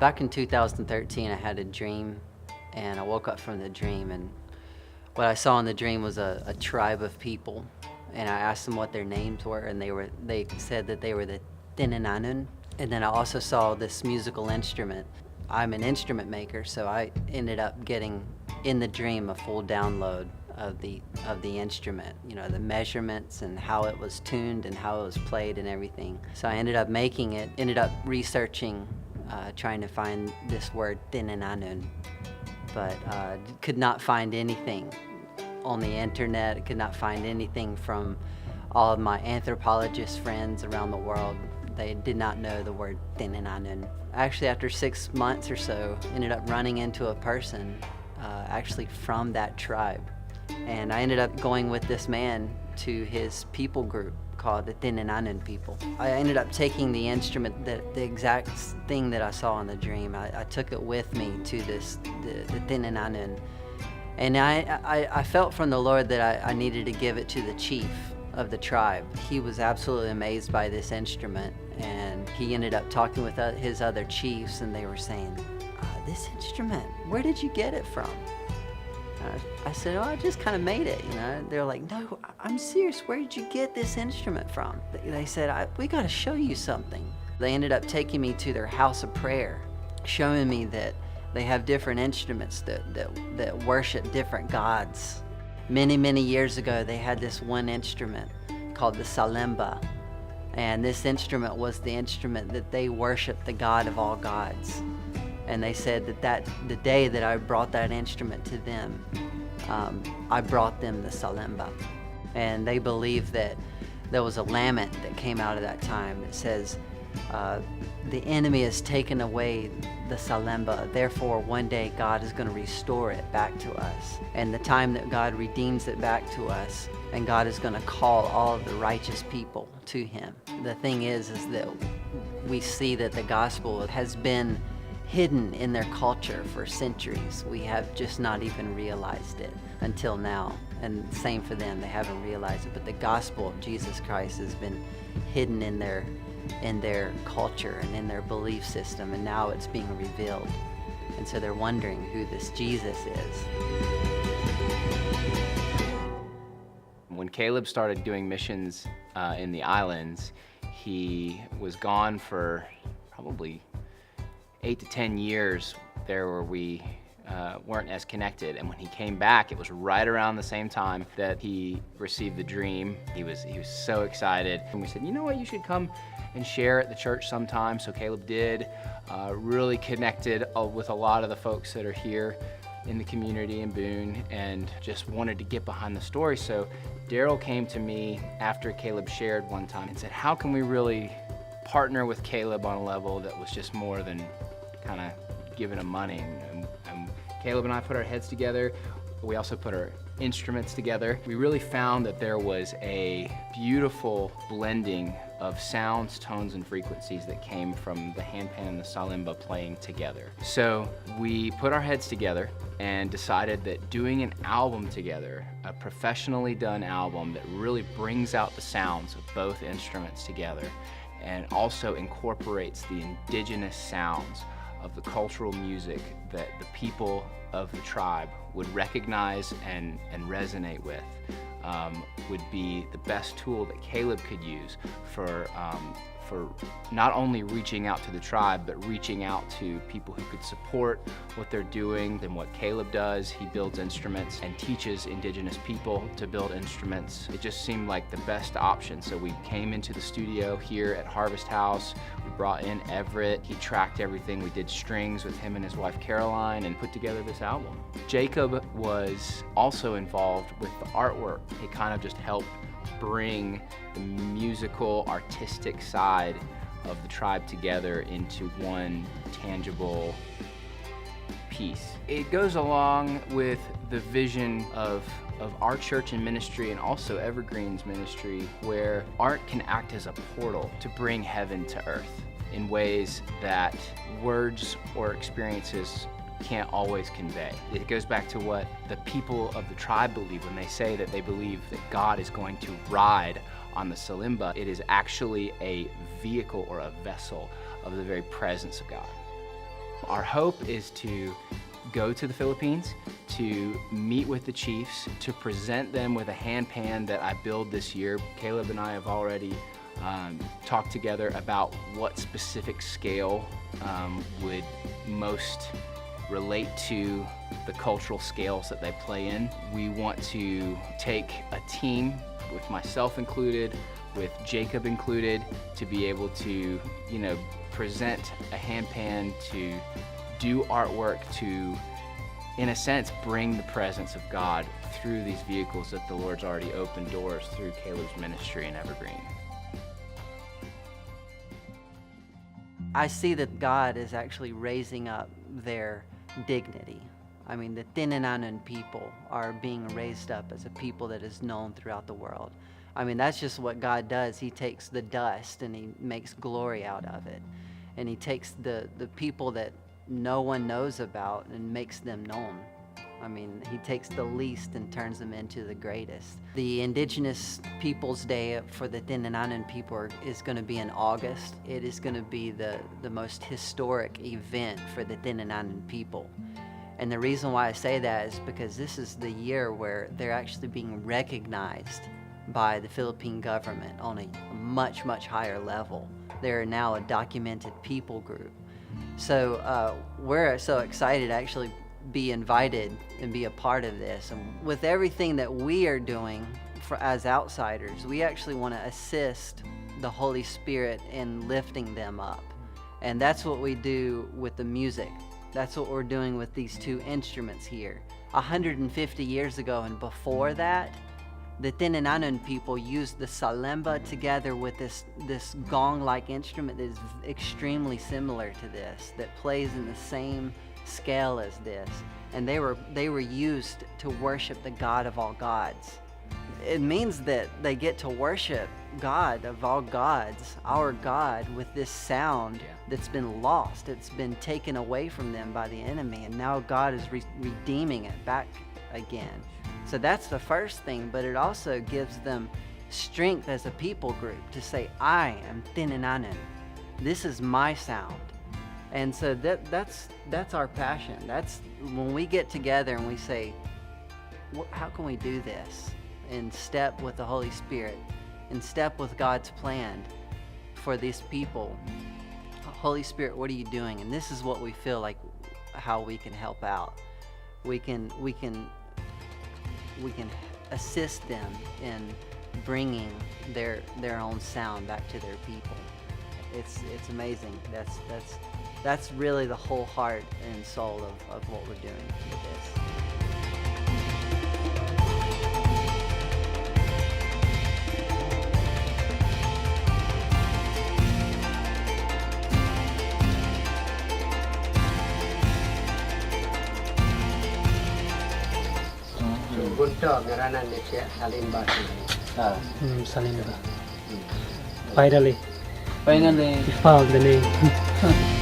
Back in 2013, I had a dream, and I woke up from the dream, and what I saw in the dream was a tribe of people, and I asked them what their names were, and they said that they were the Tinananon. And then I also saw this musical instrument. I'm an instrument maker, so I ended up getting in the dream a full download of the instrument, you know, the measurements and how it was tuned and how it was played and everything. So I ended up making it, ended up researching, trying to find this word Tinananon, but could not find anything on the internet, could not find anything from all of my anthropologist friends around the world. They did not know the word Tinananon. Actually, after 6 months or so, ended up running into a person actually from that tribe. And I ended up going with this man to his people group called the Tinananon people. I ended up taking the instrument, the exact thing that I saw in the dream. I took it with me to the Tinananon. And I felt from the Lord that I needed to give it to the chief of the tribe. He was absolutely amazed by this instrument, and he ended up talking with his other chiefs, and they were saying, this instrument, where did you get it from? I said, oh, I just kind of made it, you know. They're like, no, I'm serious, where did you get this instrument from? They said, we got to show you something. They ended up taking me to their house of prayer, showing me that they have different instruments that worship different gods. Many, many years ago, they had this one instrument called the Salimbaa. And this instrument was the instrument that they worshiped the God of all gods. And they said that the day that I brought that instrument to them, I brought them the Salimbaa. And they believe that there was a lament that came out of that time that says, the enemy has taken away the Salimbaa, therefore one day God is going to restore it back to us. And the time that God redeems it back to us, and God is going to call all of the righteous people to him. The thing is that we see that the gospel has been hidden in their culture for centuries. We have just not even realized it until now. And same for them, they haven't realized it. But the gospel of Jesus Christ has been hidden in their culture and in their belief system, and now it's being revealed. And so they're wondering who this Jesus is. When Caleb started doing missions in the islands, he was gone for probably 8 to 10 years there where we weren't as connected. And when he came back, it was right around the same time that he received the dream. He was so excited. And we said, you know what, you should come and share at the church sometime. So Caleb did, really connected with a lot of the folks that are here in the community in Boone, and just wanted to get behind the story. So Daryl came to me after Caleb shared one time and said, how can we really partner with Caleb on a level that was just more than kind of giving him money? And Caleb and I put our heads together. We also put our instruments together. We really found that there was a beautiful blending of sounds, tones, and frequencies that came from the handpan and the Salimbaa playing together. So we put our heads together and decided that doing an album together, a professionally done album that really brings out the sounds of both instruments together and also incorporates the indigenous sounds of the cultural music that the people of the tribe would recognize and resonate with, would be the best tool that Caleb could use for not only reaching out to the tribe, but reaching out to people who could support what they're doing and what Caleb does. He builds instruments and teaches indigenous people to build instruments. It just seemed like the best option. So we came into the studio here at Harvest House. We brought in Everett. He tracked everything. We did strings with him and his wife Caroline and put together this album. Jacob was also involved with the artwork. He kind of just helped bring the musical, artistic side of the tribe together into one tangible piece. It goes along with the vision of our church and ministry, and also Evergreen's ministry, where art can act as a portal to bring heaven to earth in ways that words or experiences can't always convey. It goes back to what the people of the tribe believe when they say that they believe that God is going to ride on the Salimbaa. It is actually a vehicle or a vessel of the very presence of God. Our hope is to go to the Philippines, to meet with the chiefs, to present them with a hand pan that I build this year. Caleb and I have already talked together about what specific scale would most relate to the cultural scales that they play in. We want to take a team, with myself included, with Jacob included, to be able to, present a hand pan, to do artwork, to, in a sense, bring the presence of God through these vehicles that the Lord's already opened doors through Caleb's ministry in Evergreen. I see that God is actually raising up their dignity. I mean, the Tinananon people are being raised up as a people that is known throughout the world. I mean, that's just what God does. He takes the dust and he makes glory out of it. And he takes the people that no one knows about and makes them known. I mean, he takes the least and turns them into the greatest. The Indigenous Peoples Day for the Tinananon people is going to be in August. It is going to be the most historic event for the Tinananon people. And the reason why I say that is because this is the year where they're actually being recognized by the Philippine government on a much, much higher level. They're now a documented people group. So we're so excited to actually be invited and be a part of this. And with everything that we are doing as outsiders, we actually want to assist the Holy Spirit in lifting them up. And that's what we do with the music. That's what we're doing with these two instruments here. 150 years ago and before that, the Tinananon people used the Salimbaa together with this gong-like instrument that is extremely similar to this, that plays in the same scale as this. And they were used to worship the God of all gods. It means that they get to worship God of all gods, our God, with this sound that's been lost. It's been taken away from them by the enemy, and now God is redeeming it back again. So that's the first thing, but it also gives them strength as a people group to say, I am Tinananon. This is my sound. And so that's our passion. That's when we get together and we say, how can we do this? In step with the Holy Spirit, in step with God's plan for these people. Holy Spirit, what are you doing? And this is what we feel like how we can help out. We can assist them in bringing their own sound back to their people. It's amazing. That's really the whole heart and soul of what we're doing with this. Gunto, ngaranan ni siya Salimbaa. Salimbaa. Finally, Finally, we found the name.